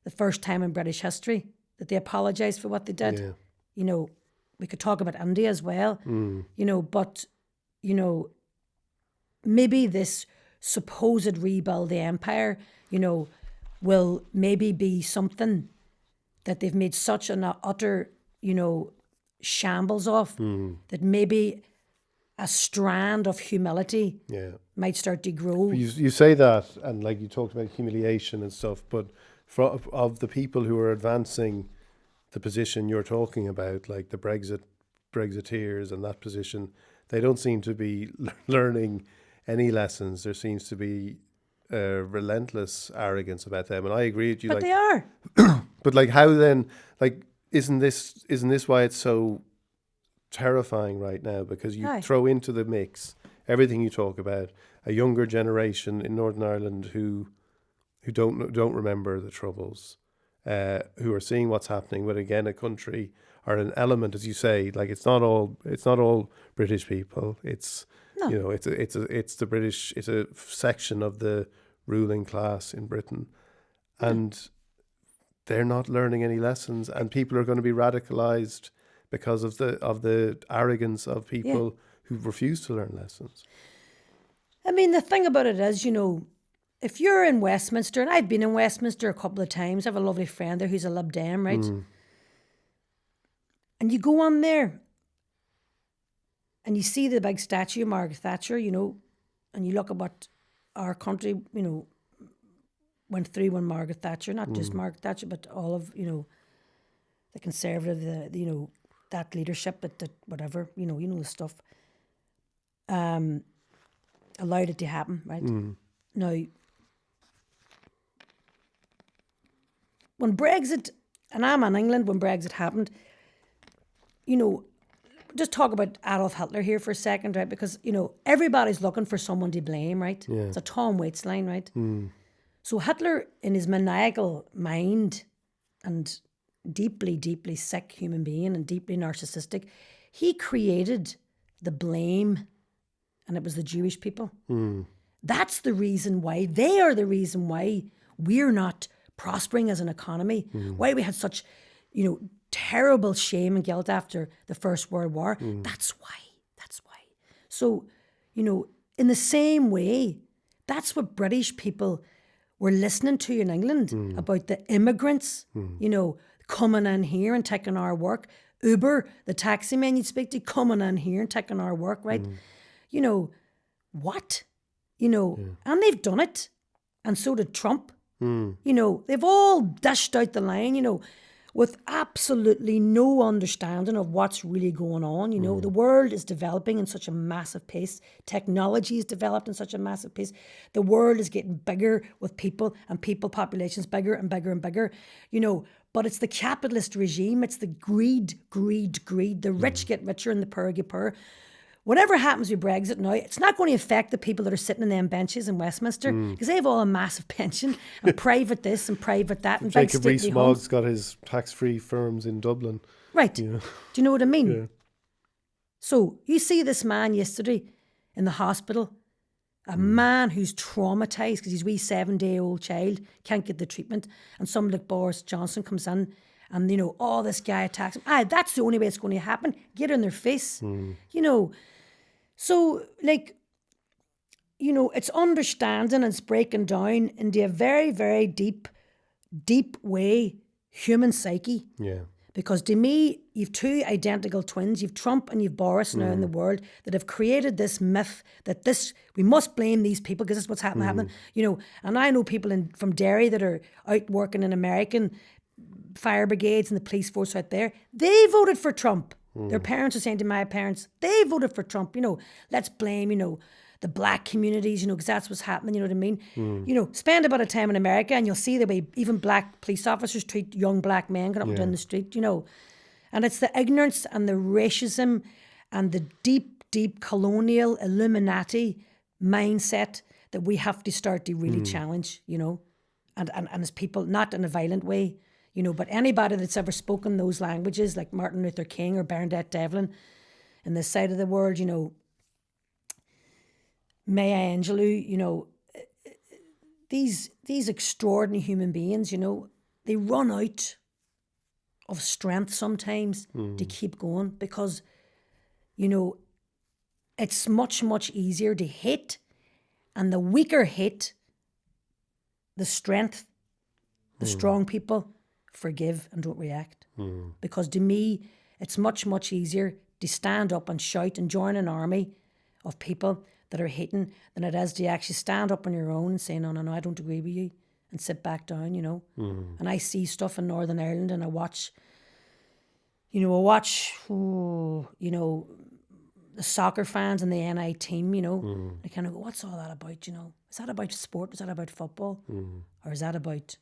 The first time in British history that they apologised for what they did. Yeah. You know, we could talk about India as well, you know, but, you know, maybe this supposed rebuild the empire, you know, will maybe be something that they've made such an utter, you know, shambles of, that maybe a strand of humility might start to grow. You say that, and like you talked about humiliation and stuff, but of the people who are advancing the position you're talking about, like the Brexiteers and that position, they don't seem to be learning any lessons. There seems to be relentless arrogance about them, and I agree with you. But like, they are. but like, how then? Like, isn't this why it's so terrifying right now? Because you throw into the mix everything you talk about, a younger generation in Northern Ireland who don't remember the Troubles, who are seeing what's happening with, again, a country or an element, as you say, like it's not all British people. It's you know, it's the British. It's a section of the ruling class in Britain, and they're not learning any lessons, and people are going to be radicalized because of the arrogance of people who refuse to learn lessons. I mean, the thing about it is, you know, if you're in Westminster, and I've been in Westminster a couple of times, I have a lovely friend there who's a Lib Dem, right? And you go on there and you see the big statue of Margaret Thatcher, you know, and you look at what our country, you know, went through when Margaret Thatcher, not just Margaret Thatcher, but all of, you know, the Conservative, the you know, that leadership, but that whatever, you know the stuff, allowed it to happen, right? Now, when Brexit, and I'm in England when Brexit happened, you know, just talk about Adolf Hitler here for a second, right? Because, you know, everybody's looking for someone to blame, right? Yeah. It's a Tom Waits line, right? So Hitler, in his maniacal mind and deeply, deeply sick human being and deeply narcissistic, he created the blame, and it was the Jewish people. That's the reason why, they are the reason why we're not prospering as an economy, why we had such, terrible shame and guilt after the First World War. That's why. So, in the same way, that's what British people were listening to in England about the immigrants, coming in here and taking our work. Uber, the taxi man you'd speak to, coming in here and taking our work, right? What? And they've done it. And so did Trump. They've all dished out the line, with absolutely no understanding of what's really going on. The world is developing in such a massive pace. Technology is developed in such a massive pace. The world is getting bigger with people, and people populations bigger and bigger and bigger, But it's the capitalist regime. It's the greed. The rich get richer and the poor get poorer. Whatever happens with Brexit now, it's not going to affect the people that are sitting in them benches in Westminster, because they have all a massive pension and private this and private that and big Jacob stately homes. Rees-Mogg's got his tax-free firms in Dublin. Right. Do you know what I mean? Yeah. So you see this man yesterday in the hospital, a man who's traumatised because his wee 7-day-old child can't get the treatment, and somebody like Boris Johnson comes in and, this guy attacks him. That's the only way it's going to happen. Get in their face. So, it's understanding and it's breaking down into a very, very deep way human psyche. Yeah. Because to me, you've two identical twins. You've Trump and you've Boris now in the world that have created this myth that we must blame these people because this is what's happening. And I know people from Derry that are out working in American fire brigades and the police force out there. They voted for Trump. Their parents are saying to my parents, they voted for Trump. Let's blame, the black communities, because that's what's happening, you know what I mean? Spend a bit of time in America and you'll see the way even black police officers treat young black men going up and down the street, And it's the ignorance and the racism and the deep colonial Illuminati mindset that we have to start to really challenge, and as people, not in a violent way, but anybody that's ever spoken those languages, like Martin Luther King or Bernadette Devlin, in this side of the world, Maya Angelou, these extraordinary human beings, they run out of strength sometimes to keep going because, it's much, much easier to hit, and the weaker hit, the strength, the strong people forgive and don't react. Because to me, it's much, much easier to stand up and shout and join an army of people that are hating than it is to actually stand up on your own and say, no, I don't agree with you, and sit back down, And I see stuff in Northern Ireland and I watch, the soccer fans and the NI team, I kind of go, what's all that about, Is that about sport? Is that about football? Or is that about,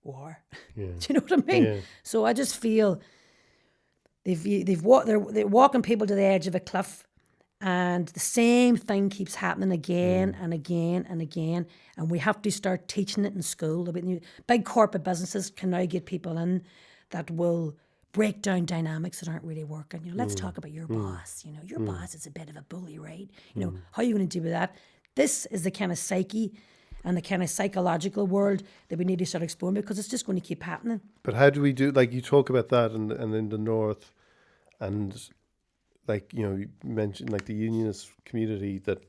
war? Yeah. Do you know what I mean? Yeah. So I just feel they're walking people to the edge of a cliff, and the same thing keeps happening again and again and again, and we have to start teaching it in school. Big corporate businesses can now get people in that will break down dynamics that aren't really working. Let's talk about your boss. Your boss is a bit of a bully, right? How are you going to deal with that? This is the kind of psyche and the kind of psychological world that we need to start exploring, because it's just going to keep happening. But how do we do, you talk about that and in the north, and you mentioned the unionist community that,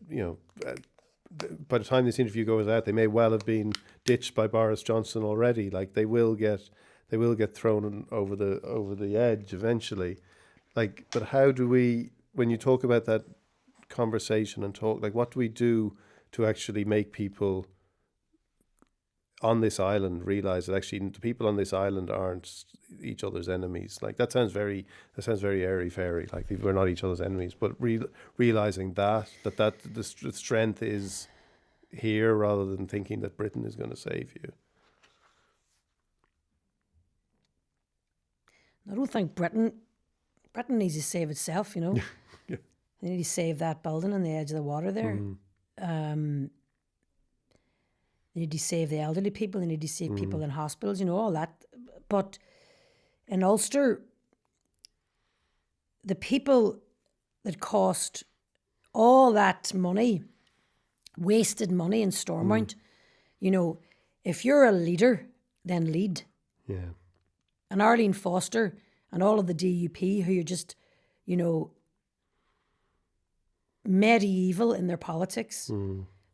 by the time this interview goes out, they may well have been ditched by Boris Johnson already. They will get thrown over the edge eventually. But how do we, when you talk about that conversation and talk, what do we do to actually make people on this island realize that actually the people on this island aren't each other's enemies? That sounds very airy fairy. We're not each other's enemies, but realizing that the strength is here, rather than thinking that Britain is going to save you. I don't think Britain needs to save itself. Yeah. They need to save that building on the edge of the water there. They need to save the elderly people. They need to save people in hospitals, all that. But in Ulster, the people that cost all that money, wasted money in Stormont, if you're a leader, then lead. Yeah. And Arlene Foster and all of the DUP who are just, medieval in their politics,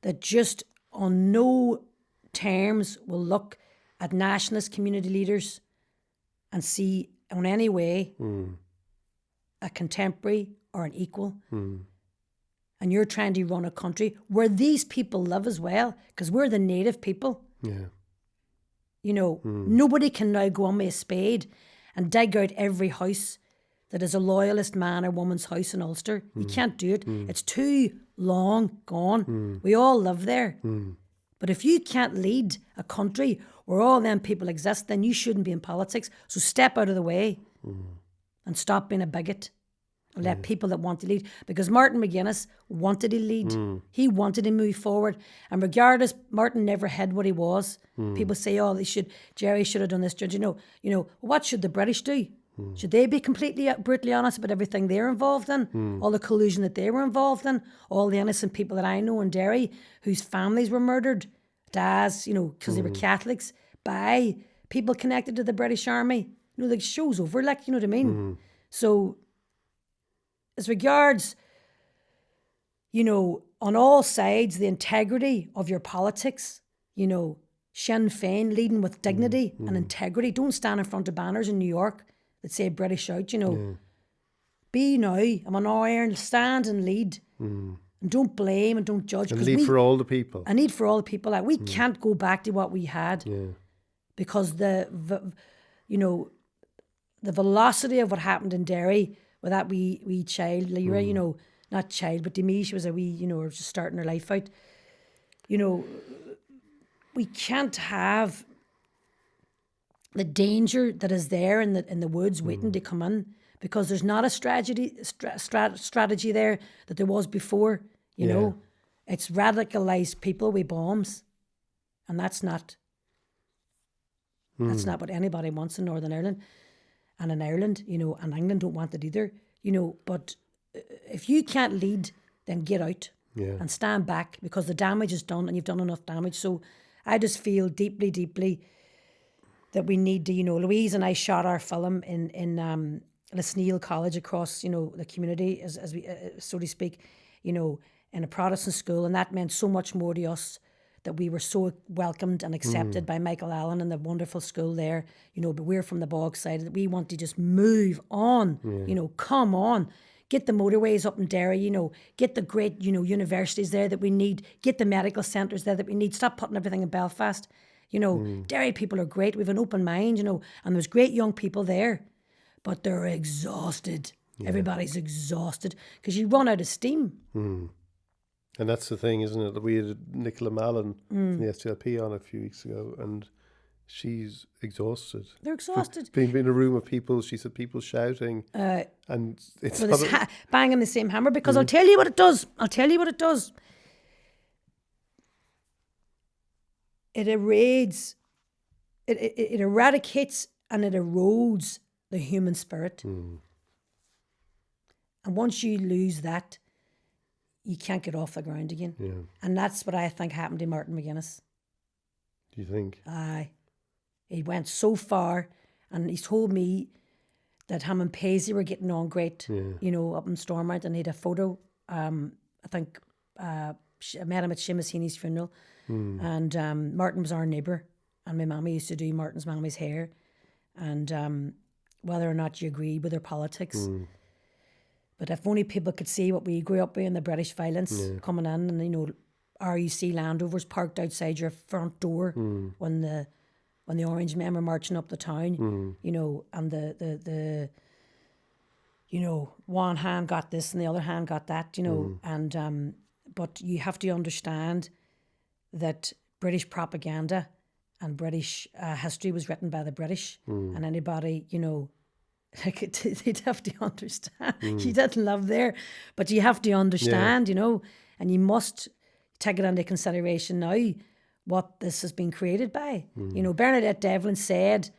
that just on no terms will look at nationalist community leaders and see in any way a contemporary or an equal. And you're trying to run a country where these people live as well, because we're the native people. Yeah. Nobody can now go on with a spade and dig out every house that is a loyalist man or woman's house in Ulster. You can't do it. It's too long gone. We all live there. But if you can't lead a country where all them people exist, then you shouldn't be in politics. So step out of the way and stop being a bigot. And let people that want to lead. Because Martin McGuinness wanted to lead. He wanted to move forward. And regardless, Martin never hid what he was. People say, Jerry should have done this. What should the British do? Should they be completely brutally honest about everything they're involved in? All the collusion that they were involved in? All the innocent people that I know in Derry whose families were murdered, dads, because they were Catholics, by people connected to the British Army. The show's over, you know what I mean? So, as regards, on all sides, the integrity of your politics, Sinn Féin leading with dignity and integrity. Don't stand in front of banners in New York that say British out, Be now, I'm an iron, stand and lead. And don't blame and don't judge. And lead for all the people. And lead for all the people. Like, we can't go back to what we had. Because the velocity of what happened in Derry with that wee child, Lyra, not child, but to me, she was a wee, just starting her life out. We can't have the danger that is there in the woods waiting to come in, because there's not a strategy there that there was before. You know, it's radicalized people with bombs, and that's not what anybody wants in Northern Ireland. And in Ireland, and England don't want it either, but if you can't lead, then get out and stand back, because the damage is done and you've done enough damage. So I just feel deeply, deeply that we need to, Louise and I shot our film in Lisneal College across, the community, as we, so to speak, in a Protestant school. And that meant so much more to us, that we were so welcomed and accepted by Michael Allen and the wonderful school there, but we're from the bog side, that we want to just move on, come on, get the motorways up in Derry, get the great, universities there that we need, get the medical centres there that we need, stop putting everything in Belfast. Derry people are great, we have an open mind, and there's great young people there, but they're exhausted. Everybody's exhausted because you run out of steam. And that's the thing, isn't it? We had Nicola Mallon from the SDLP on a few weeks ago, and she's exhausted. They're exhausted. Being in a room of people, she said, people shouting, and it's with banging the same hammer, because I'll tell you what it does. It eradicates, it eradicates and it erodes the human spirit. And once you lose that, you can't get off the ground again. And that's what I think happened to Martin McGuinness. Do you think? Aye. He went so far, and he's told me that him and Paisley were getting on great, up in Stormont, and he had a photo. I think I met him at Seamus Heaney's funeral, and Martin was our neighbour, and my mammy used to do Martin's mammy's hair, and whether or not you agreed with their politics, but if only people could see what we grew up with in the British violence coming in, and RUC Land Rovers parked outside your front door when the Orange men were marching up the town, and the one hand got this and the other hand got that, and but you have to understand that British propaganda and British history was written by the British, and anybody, they'd have to understand. You didn't live there, but you have to understand, and you must take it into consideration now what this has been created by. Bernadette Devlin said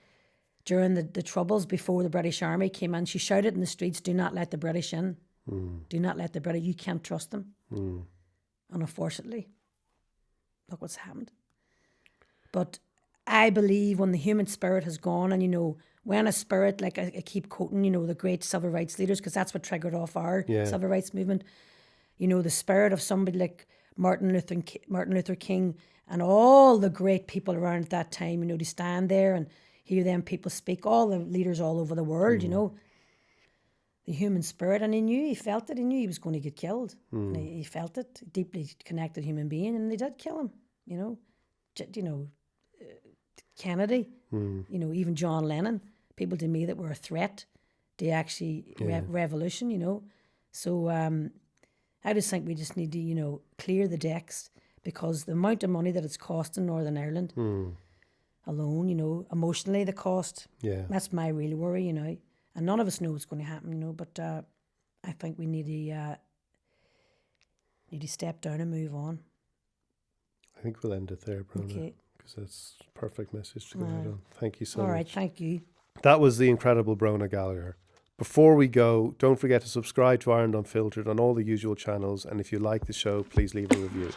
during the Troubles, before the British Army came in, she shouted in the streets, "Do not let the British in. Do not let the British, you can't trust them." And unfortunately, look what's happened. But I believe when the human spirit has gone, and, you know, when a spirit, like I keep quoting, you know, the great civil rights leaders, because that's what triggered off our Yeah. civil rights movement, you know, the spirit of somebody like Martin Luther King and all the great people around at that time, you know, to stand there and hear them people speak, all the leaders all over the world, you know, the human spirit. And he felt it. He knew he was going to get killed. And he felt it, deeply connected human being. And they did kill him, you know. Kennedy, you know, even John Lennon, people to me that were a threat to actually revolution, you know. So I just think we just need to, you know, clear the decks, because the amount of money that it's costing Northern Ireland alone, you know, emotionally the cost, that's my real worry, you know. And none of us know what's going to happen, you know, but I think we need to step down and move on. I think we'll end it there, Bronagh. Okay. Because that's a perfect message to go out on. Thank you so much. All right, thank you. That was the incredible Bronagh Gallagher. Before we go, don't forget to subscribe to Ireland Unfiltered on all the usual channels. And if you like the show, please leave a review.